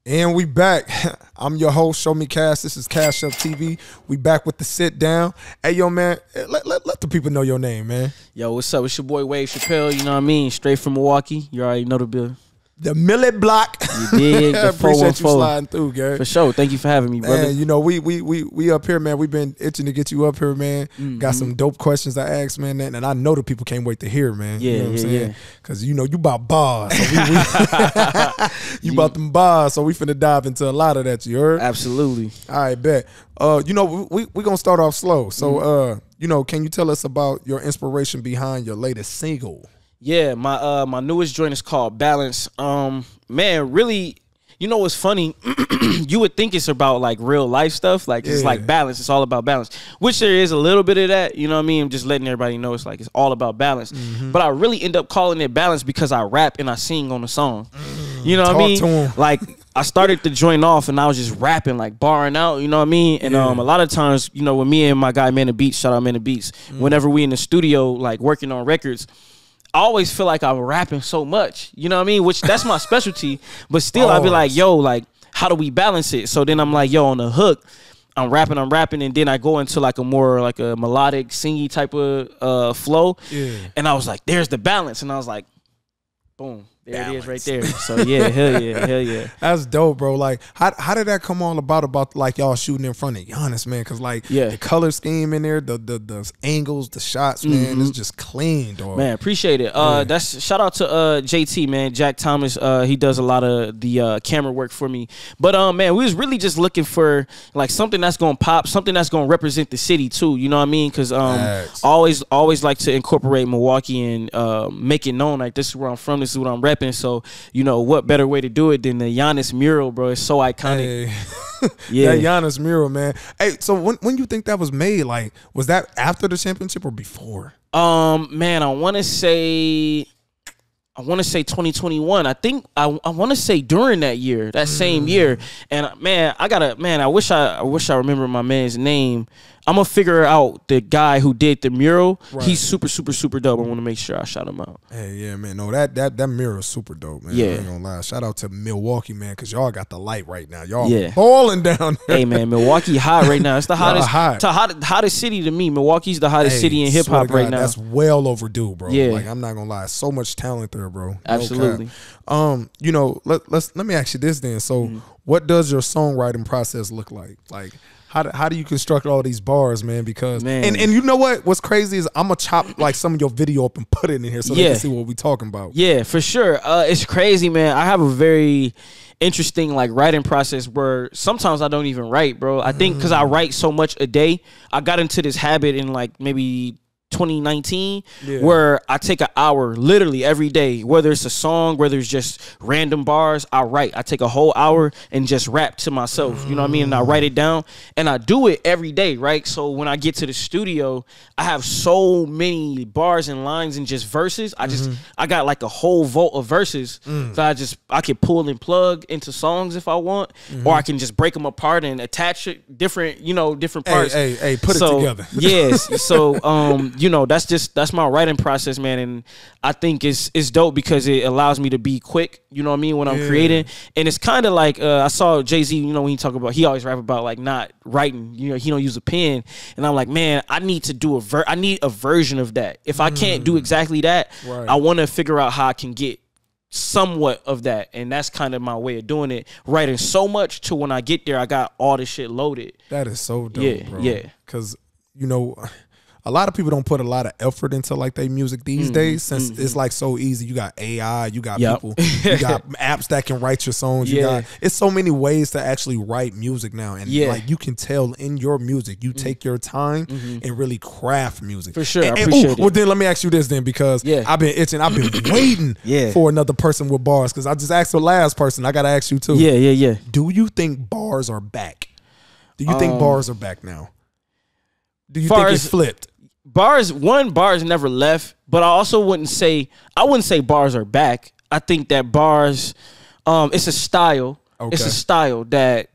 And we back. I'm your host, Show Me Cash. This is Cash Up TV. We back with the sit down. Hey, yo, man, let the people know your name, man. Yo, what's up? It's your boy Wave Chapelle. You know what I mean? Straight from Milwaukee. You already know the bill. The Millet Block. You dig? The Appreciate you sliding through, Gary. For sure. Thank you for having me, brother. Man, you know, we up here, man. We've been itching to get you up here, man. Got some dope questions I asked, man. And I know the people can't wait to hear, man. Yeah, you know what I'm saying? yeah. Because, you know, you about bars. So you about them bars. So we finna dive into a lot of that, you heard? Absolutely. All right, bet. You know, we going to start off slow. So, you know, can you tell us about your inspiration behind your latest single? Yeah, my newest joint is called Balance. Man, really, you know what's funny? You would think it's about like real life stuff, like it's like balance. It's all about balance, which there is a little bit of that. You know what I mean? I'm just letting everybody know it's like it's all about balance. But I really end up calling it balance because I rap and I sing on the song. You know what I mean? Like I started the joint off and I was just rapping, like barring out. You know what I mean? And a lot of times, you know, when me and my guy Man the Beats, shout out Man the Beats, whenever we in the studio like working on records, I always feel like I'm rapping so much, you know what I mean? Which that's my specialty, but still I'd be like, yo, like, how do we balance it? So then I'm like, yo, on the hook, I'm rapping, and then I go into like a more like a melodic, singy type of flow. Yeah. And I was like, there's the balance. And I was like, boom. There it is right there. So yeah, hell yeah. That's dope, bro. Like, how did that come all about like y'all shooting in front of Giannis, man? Because like the color scheme in there, the angles, the shots, man, it's just clean, dog. Man, appreciate it. That's shout out to JT, man, Jack Thomas. He does a lot of the camera work for me. But man, we was really just looking for like something that's gonna pop, something that's gonna represent the city too. You know what I mean? Because always like to incorporate Milwaukee and make it known like this is where I'm from, this is what I'm repping. So, you know, what better way to do it than the Giannis mural, bro? It's so iconic. Hey. Yeah, that Giannis mural, man. Hey, so when you think that was made, like, was that after the championship or before? Man, I want to say 2021. I think I want to say during that year, that same year. And man, I wish I remember my man's name. I'm gonna figure out the guy who did the mural. Right. He's super dope. I want to make sure I shout him out. Hey, yeah, man. No, that mural is super dope, man. Yeah. I ain't gonna lie. Shout out to Milwaukee, man, because y'all got the light right now. Y'all balling down there. Hey, man, Milwaukee hot right now. It's the hottest, hottest city to me. Milwaukee's the hottest city in hip hop right now. That's well overdue, bro. Yeah. Like, I'm not gonna lie. So much talent there, bro. Absolutely. You know, let me ask you this then. So, what does your songwriting process look like? Like, how do you construct all these bars, man? Because and you know what's crazy is I'm gonna chop like some of your video up and put it in here so they can see what we talking about. Yeah, for sure. It's crazy, man. I have a very interesting like writing process where sometimes I don't even write, bro. I think because I write so much a day, I got into this habit in like maybe 2019 where I take an hour literally every day, whether it's a song, whether it's just random bars, I write. I take a whole hour and just rap to myself, you know what I mean? And I write it down and I do it every day, right? So when I get to the studio, I have so many bars and lines and just verses. I got like a whole vault of verses. So I can pull and plug into songs if I want, or I can just break them apart and attach it different parts. Hey, put it together. Yes. So you know, that's my writing process, man, and I think it's dope because it allows me to be quick, you know what I mean, when I'm creating. And it's kind of like I saw Jay-Z, you know, when he always rap about like not writing, you know, he don't use a pen, and I'm like, man, I need to do I need a version of that. If I can't do exactly that, I want to figure out how I can get somewhat of that, and that's kind of my way of doing it, writing so much to when I get there I got all this shit loaded. That is so dope, bro. Because, you know, a lot of people don't put a lot of effort into like their music these days, since it's like so easy. You got AI, you got people, you got apps that can write your songs. It's so many ways to actually write music now, and like you can tell in your music, you take your time and really craft music. For sure, I appreciate it. Well, then let me ask you this then, because I've been itching, I've been waiting for another person with bars, because I just asked the last person. I gotta ask you too. Yeah. Do you think bars are back? Do you think bars are back now? Do you think it's flipped? Bars never left, but I also wouldn't say bars are back. I think that bars, it's a style. Okay. It's a style that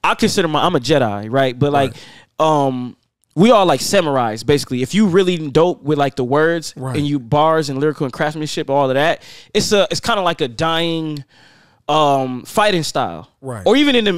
I consider I'm a Jedi, right? But like, we all like samurais, basically. If you really dope with like the words and you bars and lyrical and craftsmanship, all of that, it's kind of like a dying fighting style, right? Or even in the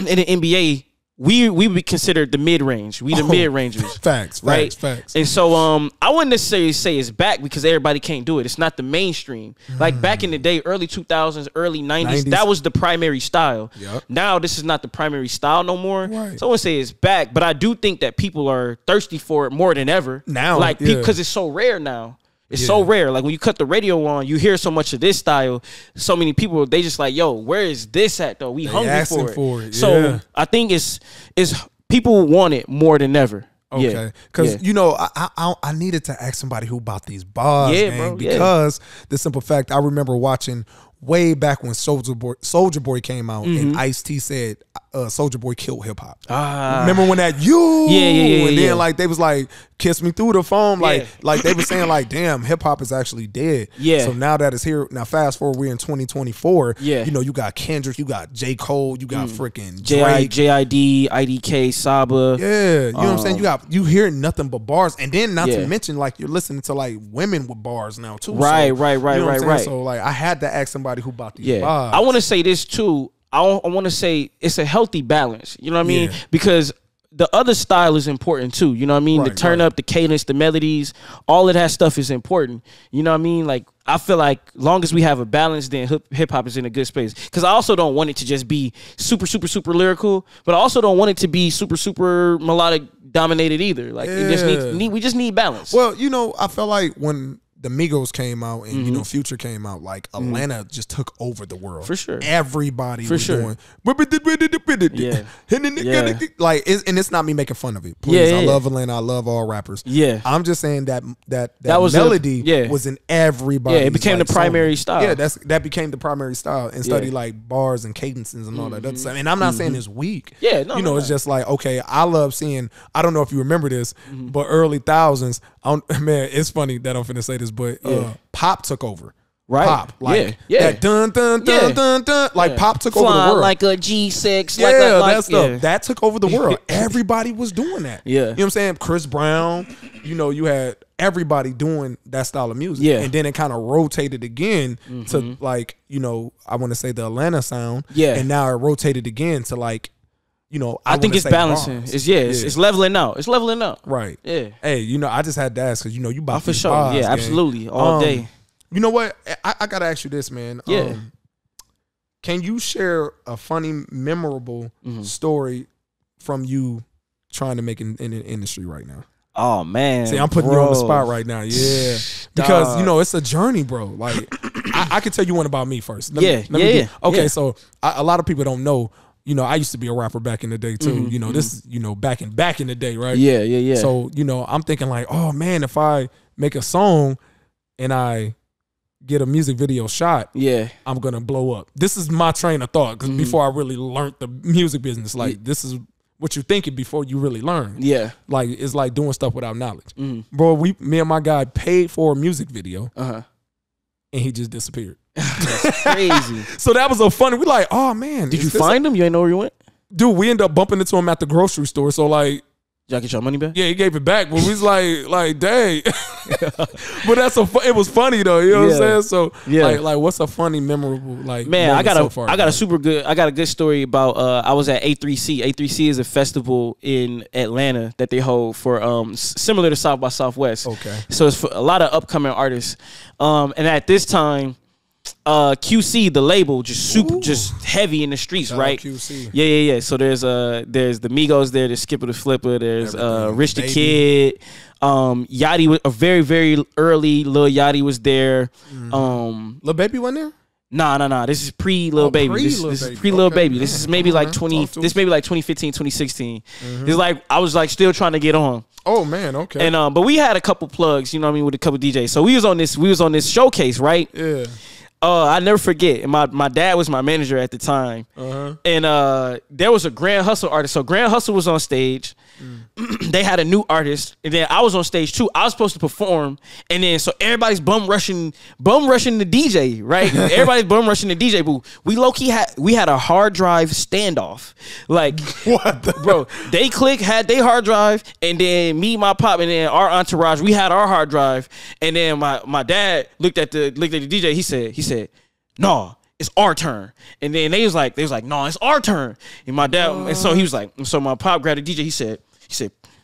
in the NBA. We would be considered the mid range. We the mid rangers. Facts, right? Facts. And so I wouldn't necessarily say it's back because everybody can't do it. It's not the mainstream. Like back in the day, early 2000s, early 90s, that was the primary style. Yep. Now this is not the primary style no more. Right. So I wouldn't say it's back, but I do think that people are thirsty for it more than ever. Now. Like because it's so rare now. It's so rare. Like when you cut the radio on, you hear so much of this style. So many people, they just like, yo, where is this at though? We hungry for it. So I think it's people want it more than ever. Okay, because you know, I needed to ask somebody who bought these bars, man, bro, because the simple fact I remember watching way back when Soulja Boy came out and Ice-T said Soulja Boy killed hip hop. Remember when that and then like they was like kiss me through the phone, like they were saying like, damn, hip hop is actually dead. So now that it's here, now fast forward, we're in 2024. You know, you got Kendrick, you got J. Cole, you got freaking Drake, JID, IDK, Saba. You know what I'm saying? You hear nothing but bars, and then not to mention like you're listening to like women with bars now too. Right. So like I had to ask somebody who bought these bars. I want to say this too. I want to say it's a healthy balance. You know what I mean? Because the other style is important too. You know what I mean? The turn up, the cadence, the melodies, all of that stuff is important. You know what I mean? Like I feel like long as we have a balance, then hip hop is in a good space. Because I also don't want it to just be super lyrical, but I also don't want it to be super melodic dominated either. Like it just we just need balance. Well, you know, I felt like when the Migos came out and you know Future came out, like Atlanta just took over the world for sure. Everybody was doing like and it's not me making fun of it. Please, I love Atlanta. I love all rappers. I'm just saying that was melody was in everybody. It became the primary style. Yeah, that became the primary style and study like bars and cadences and all that. That's, and I'm not saying it's weak. It's just like, okay, I love seeing. I don't know if you remember this, but early thousands. Man, it's funny that I'm finna say this. But Pop took over. Right. Pop. Like that dun dun. Like Pop took over the world. Like a G6. That stuff. That took over the world. Everybody was doing that. You know what I'm saying? Chris Brown, you know, you had everybody doing that style of music. And then it kind of rotated again to like, you know, I want to say the Atlanta sound. And now it rotated again to like, you know, I think it's balancing. Bars. It's leveling out. It's leveling out. Right. Yeah. Hey, you know, I just had to ask because you know you bought for sure. Bars, yeah, absolutely, all day. You know what? I gotta ask you this, man. Can you share a funny, memorable story from you trying to make in the industry right now? Oh man, see, I'm putting you on the spot right now. Yeah, because you know it's a journey, bro. Like I can tell you one about me first. Let me okay, so a lot of people don't know. You know, I used to be a rapper back in the day too. You know, this, you know, back in the day, right? Yeah. So, you know, I'm thinking like, oh man, if I make a song and I get a music video shot, I'm gonna blow up. This is my train of thought because before I really learned the music business, like this is what you're thinking before you really learn. Like it's like doing stuff without knowledge. Bro, me and my guy paid for a music video, and he just disappeared. That's crazy. So that was a funny. We like, oh man, did you find him? You ain't know where he went, dude. We ended up bumping into him at the grocery store. So like, y'all get your money back? Yeah, he gave it back. But we was like, dang. But it was funny though. You know what I'm saying? So like, what's a funny, memorable like? Man, I got a good story about. I was at A3C. A3C is a festival in Atlanta that they hold for similar to South by Southwest. Okay. So it's for a lot of upcoming artists. And at this time, QC, the label, just heavy in the streets, right? QC. Yeah. So there's the Migos there, there's Skipper the Flipper, there's Rich the Kid, Yachty was a very, very early Lil Yachty was there. Lil Baby wasn't there? Nah. This is pre Lil Baby. This is pre Lil Baby. This is maybe like 2015, 2016. It's like I was like still trying to get on. Oh man, okay. And but we had a couple plugs, you know what I mean, with a couple DJs. So we was on this showcase, right? Yeah. I never forget. And my dad was my manager at the time. And there was a Grand Hustle artist. So Grand Hustle was on stage. They had a new artist. And then I was on stage too. I was supposed to perform. And then so everybody's bum rushing the DJ, right? Everybody's bum rushing the DJ booth. We low-key had a hard drive standoff. Like what bro, they had their hard drive, and then me, my pop, and then our entourage, we had our hard drive. And then my dad looked at the DJ, he said, "No, it's our turn. And then they was like, no, it's our turn. And my dad, and so he was like, so my pop grabbed the DJ. He said,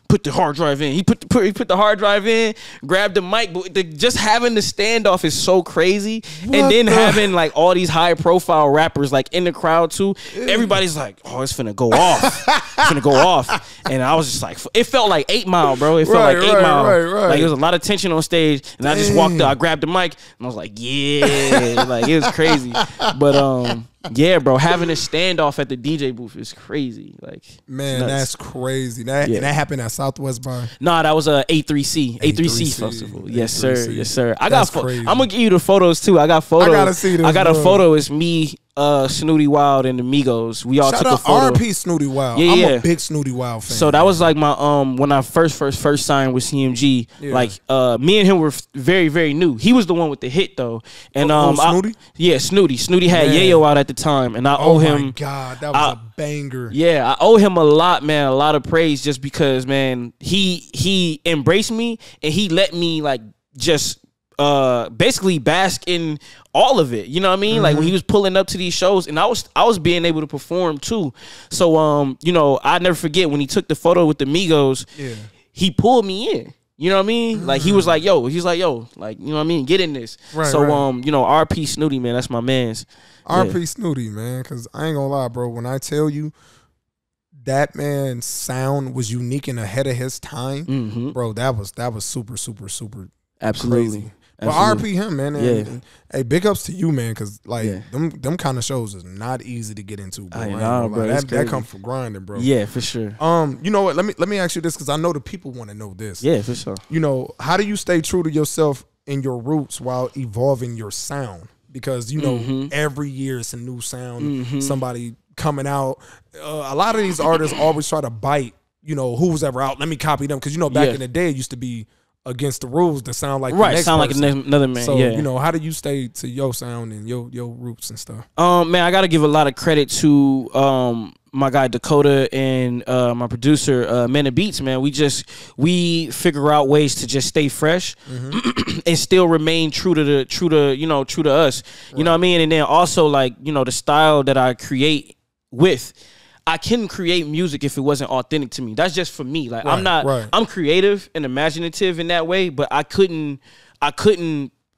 put the hard drive in. He put the hard drive in, grabbed the mic. But just having the standoff is so crazy. And then having like all these high profile rappers like in the crowd too. Everybody's like, oh, it's finna go off. It's finna go off. And I was just like, it felt like 8 Mile, bro. It felt like 8 Mile. Right. Like there was a lot of tension on stage. And I just walked up, I grabbed the mic, and I was like, yeah. Like it was crazy. But yeah, bro, having a standoff at the DJ booth is crazy. Like, man, that's crazy. That happened at Southwest Bar. Nah, that was a A3C festival. Yes, sir. Yes, sir. I'm gonna give you the photos too. I got photos. I gotta see this. I got a photo. It's me, Snooty Wild, and the Migos. We all took a photo. R.I.P. Snooty Wild. Yeah, I'm a big Snooty Wild fan. So that was like my when I first signed with CMG. Yeah. Like me and him were very, very new. He was the one with the hit though. And Snooty? Snooty. Snooty had Yayo out at the time, and I owe him. Oh my God, that was a banger. Yeah, I owe him a lot, man. A lot of praise, just because, man, he embraced me and he let me like just basically bask in all of it. You know what I mean? Mm-hmm. Like when he was pulling up to these shows, and I was being able to perform too. So you know, I never forget when he took the photo with the Migos. Yeah, he pulled me in. You know what I mean? Mm-hmm. Like he was like, yo, like, you know what I mean? Get in this. Right, so you know, RP Snooty, man, that's my man's. RP Snooty, man, because I ain't gonna lie, bro. When I tell you that man's sound was unique and ahead of his time, bro, that was super, super, super absolutely crazy. But RP him, man. And hey, big ups to you, man, because like them kind of shows is not easy to get into, bro. Bro, that come from grinding, bro. Yeah, for sure. You know what? Let me ask you this, because I know the people want to know this. Yeah, for sure. You know, how do you stay true to yourself and your roots while evolving your sound? Because you know, every year it's a new sound. Somebody coming out. A lot of these artists always try to bite. You know, who's ever out? Let me copy them, because you know back in the day it used to be against the rules to sound like the next sound person. Like another man. So you know, how do you stay to your sound and your roots and stuff? Man, I gotta give a lot of credit to my guy Dakota and my producer Men of Beats. Man, we figure out ways to just stay fresh and still remain true to us. You know what I mean? And then also, like, you know, the style that I create with, I couldn't create music if it wasn't authentic to me. That's just for me. Like I'm creative and imaginative in that way, but I couldn't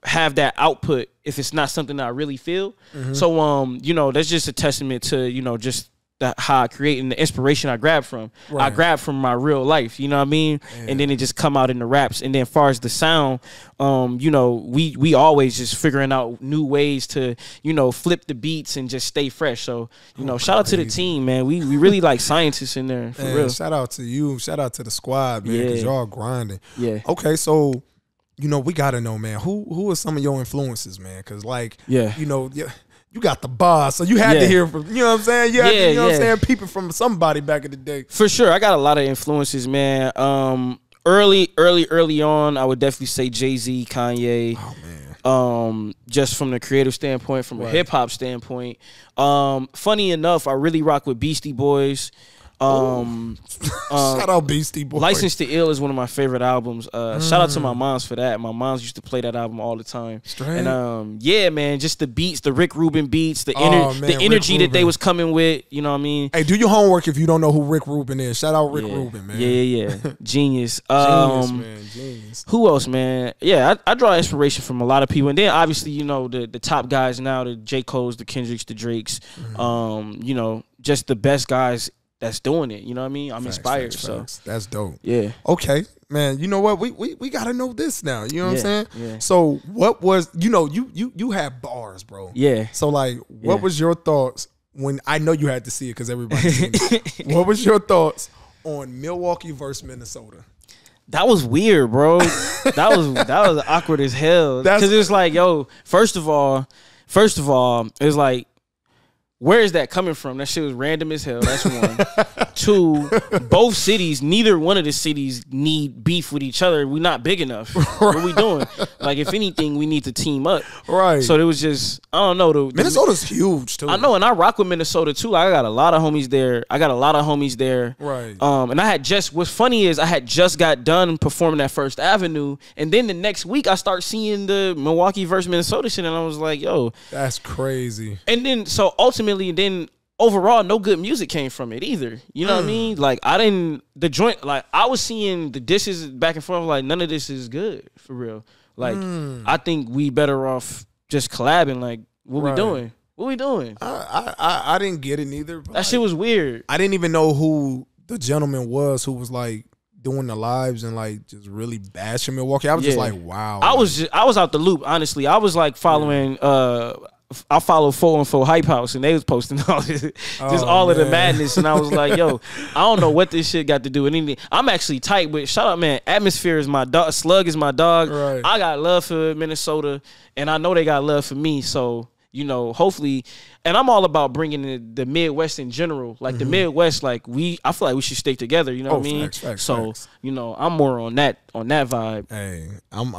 have that output if it's not something that I really feel. So you know, that's just a testament to, you know, just how I create and the inspiration I grab from. I grab from my real life, you know what I mean? Yeah. And then it just come out in the raps. And then as far as the sound, you know, we always just figuring out new ways to, you know, flip the beats and just stay fresh. So, you know, shout out to the team, man. We really like scientists in there, for real. Shout out to you. Shout out to the squad, man, because y'all grinding. Yeah. Okay, so, you know, we got to know, man, who are some of your influences, man? Because, like, you know, you got the boss, so you had to hear from, you know what I'm saying? You had to, you know what I'm saying, peeping from somebody back in the day. For sure. I got a lot of influences, man. Early on, I would definitely say Jay-Z, Kanye. Oh, man. Just from the creative standpoint, from a hip-hop standpoint. Funny enough, I really rock with Beastie Boys. Shout out Beastie Boys. License to Ill is one of my favorite albums. Shout out to my moms for that. My moms used to play that album all the time. Straight. And yeah, man, just the beats, the Rick Rubin beats, the energy that they was coming with. You know what I mean? Hey, do your homework if you don't know who Rick Rubin is. Shout out Rick Rubin, man. Yeah. Genius. Genius, man. Genius. Who else, man? Yeah, I draw inspiration from a lot of people, and then obviously, you know, the top guys now, the J. Cole's, the Kendricks, the Drakes. You know, just the best guys that's doing it. You know what I mean? I'm inspired. So that's dope. Yeah. Okay, man. You know what? We gotta know this now. You know what I'm saying? Yeah. So what was, you know, you have bars, bro. Yeah. So like, what was your thoughts when, I know you had to see it because everybody's seen it. What was your thoughts on Milwaukee versus Minnesota? That was weird, bro. that was awkward as hell. Because it's like, yo, first of all, it's like, where is that coming from? That shit was random as hell. That's one. Two, both cities, neither one of the cities need beef with each other. We're not big enough. Right. What are we doing? Like, if anything, we need to team up. Right. So it was just, I don't know. Minnesota's huge, too. I know, and I rock with Minnesota, too. I got a lot of homies there. Right. And what's funny is I had just got done performing at First Avenue, and then the next week I start seeing the Milwaukee versus Minnesota shit, and I was like, yo. That's crazy. And then, so ultimately, overall, no good music came from it either. You know what I mean? Like, I was seeing the dishes back and forth, like, none of this is good, for real. Like, I think we better off just collabing. Like, what we doing? What we doing? I didn't get it neither. That shit was weird. I didn't even know who the gentleman was who was, like, doing the lives and, like, just really bashing Milwaukee. I was just like, wow. I was out the loop, honestly. I was, like, following I followed 414 Hype House, and they was posting all this, all of the madness, and I was like, yo, I don't know what this shit got to do with anything. I'm actually tight, but shout out, man. Atmosphere is my dog. Slug is my dog. Right. I got love for Minnesota, and I know they got love for me, so, you know, hopefully, and I'm all about bringing the Midwest in general. Like, the Midwest, like, I feel like we should stick together, you know what I mean? Facts. You know, I'm more on that vibe. Hey, I'm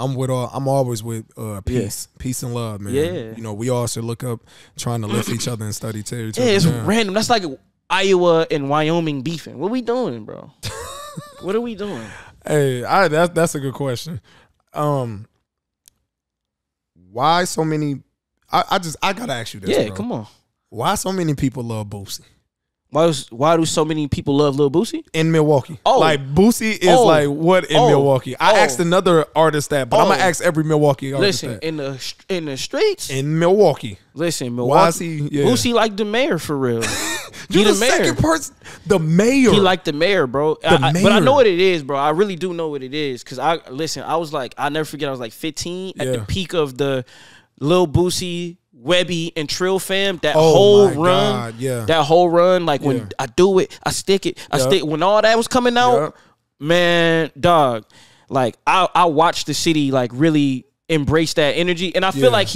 always with peace and love, man. Yeah. You know, we all should look up, trying to lift each other and study territory. Yeah, it's random. That's like Iowa and Wyoming beefing. What we doing, bro? What are we doing? Hey, that's a good question. Why so many? I gotta ask you this. Yeah, bro. Come on. Why so many people love Boosie? Why do so many people love Lil Boosie? In Milwaukee. Oh. Like, Boosie is like what in Milwaukee? I asked another artist that, but I'm going to ask every Milwaukee artist that. In the streets? In Milwaukee. Listen, Milwaukee. Why is he? Yeah. Boosie like the mayor, for real. He the mayor. Second person, the mayor. He like the mayor, bro. But I know what it is, bro. I really do know what it is. Because I was like, I'll never forget, I was like 15 at the peak of the Lil Boosie, Webby, and Trill fam, that whole run, like when I do it, I stick it, when all that was coming out, man, dog, like I watched the city like really embrace that energy, and I feel like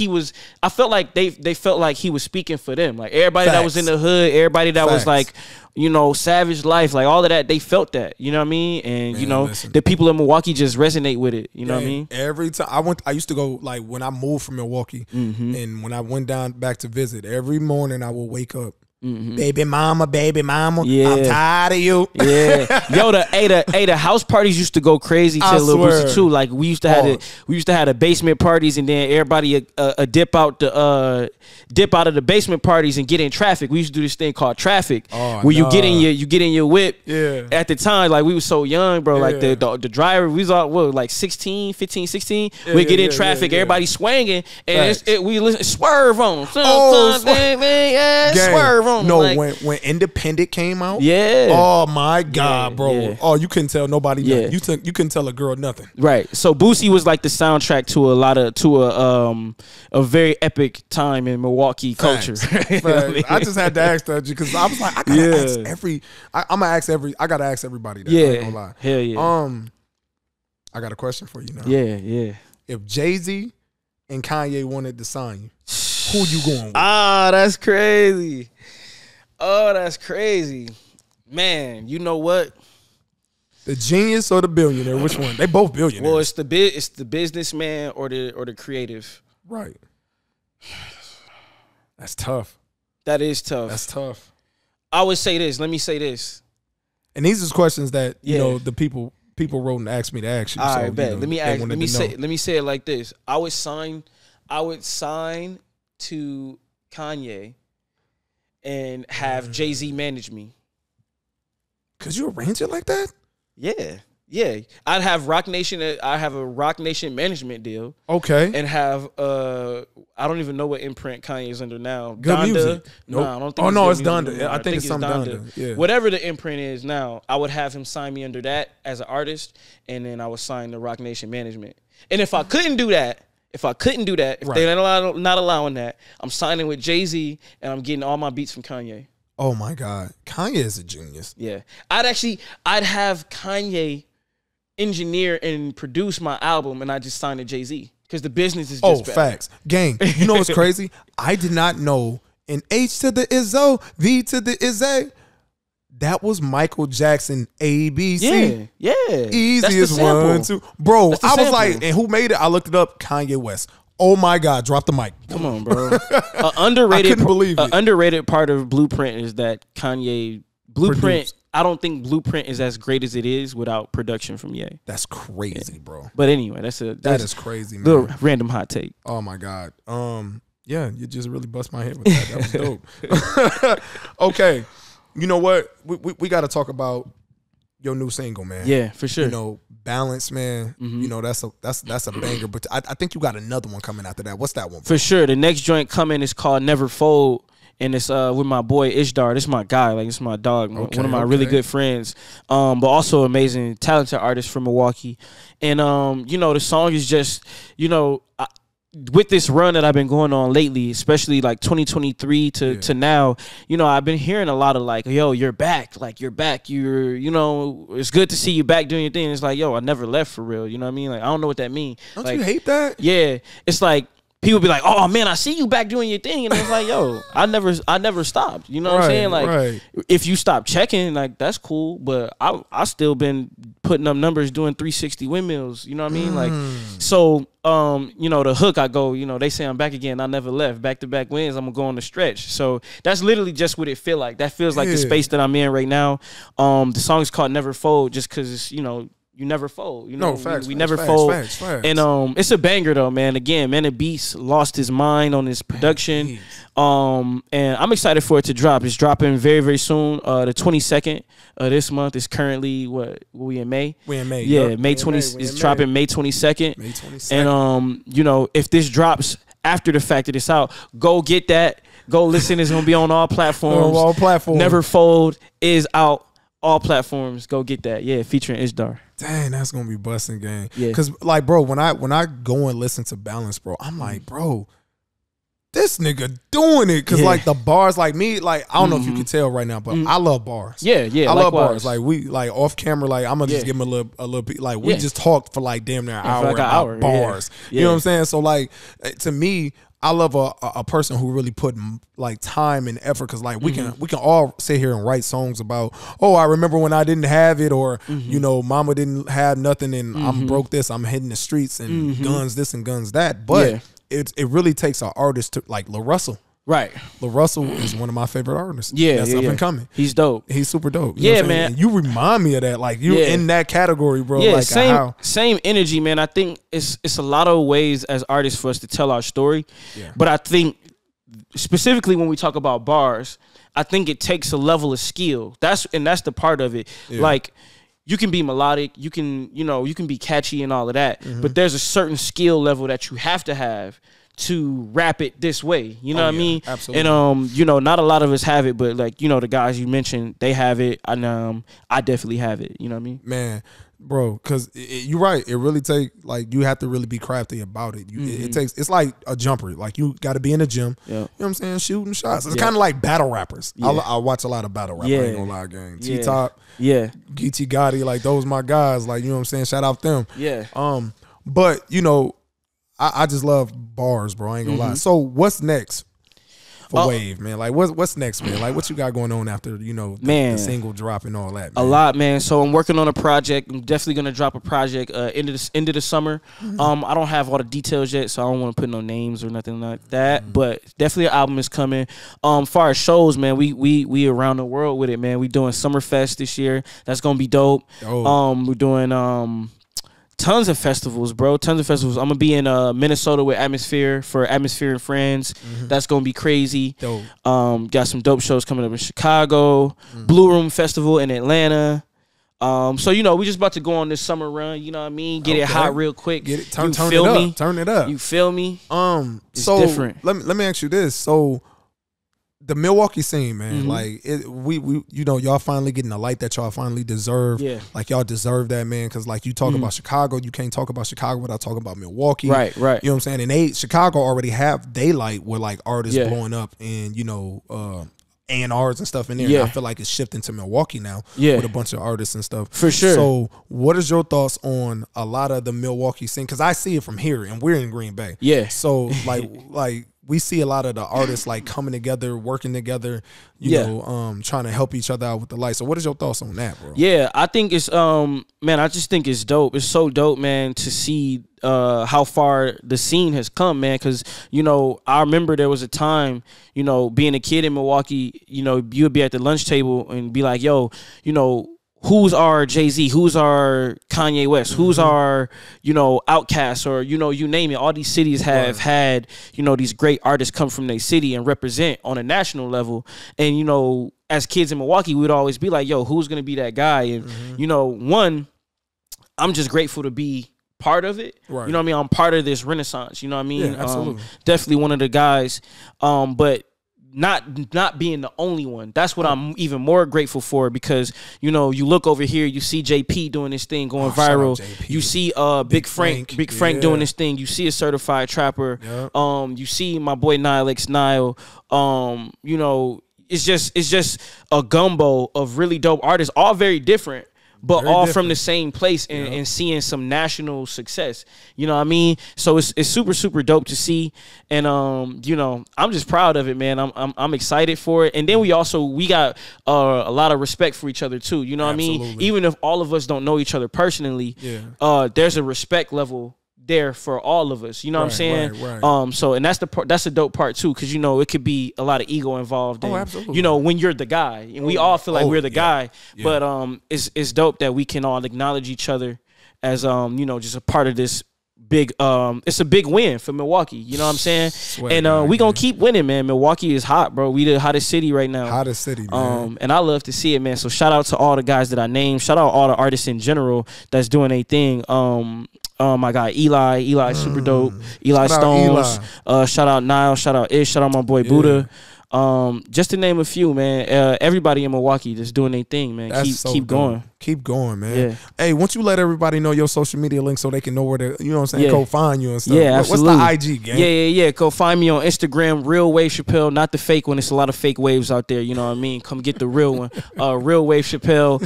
I felt like they felt like he was speaking for them, like everybody that was in the hood, everybody that was like, you know, savage life, like all of that, they felt that, you know what I mean? And man, you know, the people in Milwaukee just resonate with it, you know what I mean? Every time I used to go, like when I moved from Milwaukee, and when I went down back to visit, every morning I would wake up, baby mama, I'm tired of you. Yeah, yo, the house parties used to go crazy to Lil Boosie too. Like we used to have the basement parties, and then everybody dip out of the basement parties and get in traffic. We used to do this thing called traffic, where you get in your whip. Yeah. At the time, like we were so young, bro. Like the driver, we was all like 16, 15, 16. We get in traffic, everybody swinging, and we listen, swerve on. Swerve on. No, like, when Independent came out, oh my God, bro. Yeah. Oh, you couldn't tell nobody nothing. You couldn't tell a girl nothing. Right. So Boosie was like the soundtrack to a very epic time in Milwaukee culture. I just had to ask that because I was like, I gotta ask everybody that. I ain't gonna lie. Hell yeah. I got a question for you now. Yeah. If Jay-Z and Kanye wanted to sign you, who you going with? That's crazy. Oh, that's crazy. Man, you know what? The genius or the billionaire? Which one? They both billionaires. Well, it's the businessman or the creative. Right. That's tough. That is tough. That's tough. I would say this. Let me say this. And these are questions that you know the people wrote and asked me to ask you. All right, bet. Let me say it like this. I would sign to Kanye and have Jay-Z manage me. Cause you arrange it like that? Yeah. I'd have Rock Nation. I have a Rock Nation management deal. Okay. And have I don't even know what imprint Kanye is under now. Good Donda. music. Nope. No, I don't think. Oh no, it's Donda. I think it's something Donda. Yeah. Whatever the imprint is now, I would have him sign me under that as an artist, and then I would sign the Rock Nation management. And if I couldn't do that, if they're not allowing that, I'm signing with Jay-Z and I'm getting all my beats from Kanye. Oh my God. Kanye is a genius. Yeah. I'd have Kanye engineer and produce my album and I just sign to Jay-Z because the business is just better. Facts. Gang, you know what's crazy? I did not know and H to the Izzo, V to the Izzy. That was Michael Jackson, ABC. Yeah. Easiest 1, 2. Bro, I was like, and who made it? I looked it up. Kanye West. Oh my God, drop the mic. Come on, bro. Underrated. I couldn't believe it. Underrated part of Blueprint is that Kanye Blueprint. Produced. I don't think Blueprint is as great as it is without production from Ye. That's crazy, bro. But anyway, that is crazy, man. Little random hot take. Oh my God. Yeah, you just really bust my head with that. That was dope. Okay. You know what? We got to talk about your new single, man. Yeah, for sure. You know, Balance, man. You know, that's a banger. But I think you got another one coming after that. What's that one? For sure. The next joint coming is called Never Fold. And it's with my boy Ishdar. This is my guy. Like, it's my dog. One of my really good friends. But also amazing, talented artist from Milwaukee. And, you know, the song is just, you know, with this run that I've been going on lately, especially like 2023 to now, you know, I've been hearing a lot of like, yo, you're back. Like, you're back. You know, it's good to see you back doing your thing. It's like, yo, I never left for real. You know what I mean? Like, I don't know what that means. Don't like, you hate that? Yeah. It's like, people be like, oh man, I see you back doing your thing. And I was like, yo, I never stopped. You know what I'm saying? Like, if you stop checking, like, that's cool. But I still been putting up numbers doing 360 windmills. You know what I mean? Like, so, you know, the hook, I go, you know, they say I'm back again. I never left. Back-to-back wins, I'm going to go on the stretch. So that's literally just what it feel like. That feels like the space that I'm in right now. The song is called Never Fold just because it's, you know, you never fold. You know, we never fold. Facts. And it's a banger though, man. Again, Man the Beast lost his mind on his production. And I'm excited for it to drop. It's dropping very, very soon. The 22nd of this month is currently we in May? We in May. Yeah, May 20 is dropping May 22nd. May 22nd. And you know, if this drops after the fact that it's out, go get that. Go listen. It's gonna be on all platforms. All platforms. Never Fold is out. All platforms. Go get that. Yeah, featuring Ishdar. Dang, that's gonna be busting, gang. Yeah. Cause like, bro, when I go and listen to Balance, bro, I'm like, bro, this nigga doing it. Cause like the bars, like me, like I don't know if you can tell right now, but I love bars. Yeah, I love bars. Like we like off camera, like I'm gonna just give him a little bit. Like we just talked for like damn near an hour about bars. You know what I'm saying? So like to me, I love a person who really put like time and effort, because like we can all sit here and write songs about, oh, I remember when I didn't have it, or you know, mama didn't have nothing and I'm broke this, I'm hitting the streets and guns this and guns that. But it really takes an artist to like Lil Russell. Right. Lil Russell is one of my favorite artists. Yeah. That's up and coming. He's dope. He's super dope. You know man. And you remind me of that. Like you're in that category, bro. Yeah, like same energy, man. I think it's a lot of ways as artists for us to tell our story. Yeah. But I think specifically when we talk about bars, I think it takes a level of skill. That's the part of it. Yeah. Like, you can be melodic, you can be catchy and all of that, but there's a certain skill level that you have to have to rap it this way. You know what I mean? Absolutely. And you know, not a lot of us have it, but like, you know, the guys you mentioned, they have it. And I definitely have it. You know what I mean? Man, bro, because you're right. It really takes, like, you have to really be crafty about it. It takes, it's like a jumper. Like, you got to be in the gym. You know what I'm saying? Shooting shots. It's kind of like battle rappers. I watch a lot of battle rappers. I ain't gonna lie, gang. T-Top, Geechee Gotti, like, those my guys. Like, you know what I'm saying? Shout out them. Yeah. But, you know, I just love bars, bro. I ain't gonna lie. So what's next for Wave, man? Like what's next, man? Like what you got going on after, you know, the single drop and all that, man? A lot, man. So I'm working on a project. I'm definitely gonna drop a project end of the summer. I don't have all the details yet, so I don't want to put no names or nothing like that. But definitely an album is coming. Far as shows, man, we around the world with it, man. We doing Summerfest this year. That's gonna be dope. We're doing tons of festivals, bro. Tons of festivals. I'm gonna be in Minnesota with Atmosphere for Atmosphere and Friends. That's gonna be crazy. Dope. Got some dope shows coming up in Chicago. Blue Room Festival in Atlanta. So you know, we just about to go on this summer run. You know what I mean? Get it hot real quick. Get it. Turn it up. Me? Turn it up. You feel me? It's so different. Let me ask you this. So the Milwaukee scene, man, like we you know, y'all finally getting the light that y'all finally deserve. Yeah. Like y'all deserve that, man, because like you talk about Chicago, you can't talk about Chicago without talking about Milwaukee. Right. You know what I'm saying? And Chicago already have daylight with like artists blowing up and, you know, A&Rs and stuff in there. And I feel like it's shifting to Milwaukee now with a bunch of artists and stuff. For sure. So what is your thoughts on a lot of the Milwaukee scene? Because I see it from here and we're in Green Bay. Yeah. So like we see a lot of the artists like coming together, working together, you know, trying to help each other out with the light. So what is your thoughts on that, bro? Yeah, I think it's man, I just think it's dope. It's so dope, man, to see how far the scene has come, man, because, you know, I remember there was a time, you know, being a kid in Milwaukee, you know, you would be at the lunch table and be like, yo, you know, who's our Jay-Z, who's our Kanye West, who's our, you know, Outkast, or, you know, you name it. All these cities have had, you know, these great artists come from their city and represent on a national level. And, you know, as kids in Milwaukee, we would always be like, yo, who's going to be that guy? And, you know, one, I'm just grateful to be part of it. You know what I mean? I'm part of this renaissance. You know what I mean? Yeah, absolutely. Definitely one of the guys. But not being the only one. That's what I'm even more grateful for, because, you know, you look over here, you see JP doing this thing going viral. You see Big Frank doing this thing. You see a certified trapper. You see my boy Nile. You know, it's just a gumbo of really dope artists, all very different, but all from the same place, and seeing some national success. You know what I mean? So it's super, super dope to see. And you know, I'm just proud of it, man. I'm excited for it. And then we got a lot of respect for each other too. You know what I mean? Even if all of us don't know each other personally, there's a respect level there for all of us. You know what I'm saying? So, and that's the dope part too, because, you know, it could be a lot of ego involved. And, you know, when you're the guy, and we all feel like we're the guy, but it's dope that we can all acknowledge each other as you know, just a part of this big it's a big win for Milwaukee. You know what I'm saying? And we gonna keep winning, man. Milwaukee is hot, bro. We the hottest city right now. Hottest city, man. And I love to see it, man. So shout out to all the guys that I named. Shout out all the artists in general that's doing their thing. My guy Eli, super dope. Eli Stones. Shout out Nile. Shout out Ish. Shout out my boy Buddha. Just to name a few, man. Everybody in Milwaukee just doing their thing, man. Keep going. Keep going, man. Hey, once you let everybody know your social media links so they can know where to, you know what I'm saying, go find you and stuff. Yeah, absolutely. What's the IG, gang? Yeah. Go find me on Instagram, Real Wave Chapelle, not the fake one. It's a lot of fake waves out there, you know what I mean? Come get the real one. Real Wave Chapelle,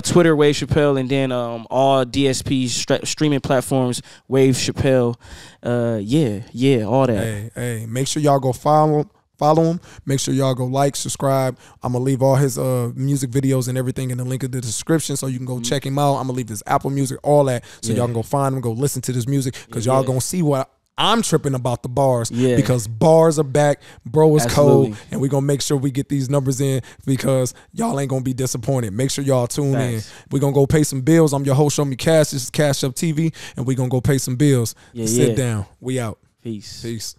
Twitter Wave Chapelle, and then all DSP streaming platforms, Wave Chapelle. Yeah, all that. Hey, make sure y'all go follow him. Make sure y'all go like, subscribe. I'm going to leave all his music videos and everything in the link in the description, so you can go check him out. I'm going to leave his Apple Music, all that, so y'all can go find him, go listen to this music, because y'all going to see what I'm tripping about the bars, because bars are back. Bro is cold, and we're going to make sure we get these numbers in, because y'all ain't going to be disappointed. Make sure y'all tune in. We're going to go pay some bills. I'm your host, Show Me Cash. This is Cash Up TV, and we're going to go pay some bills. Sit down. We out. Peace. Peace.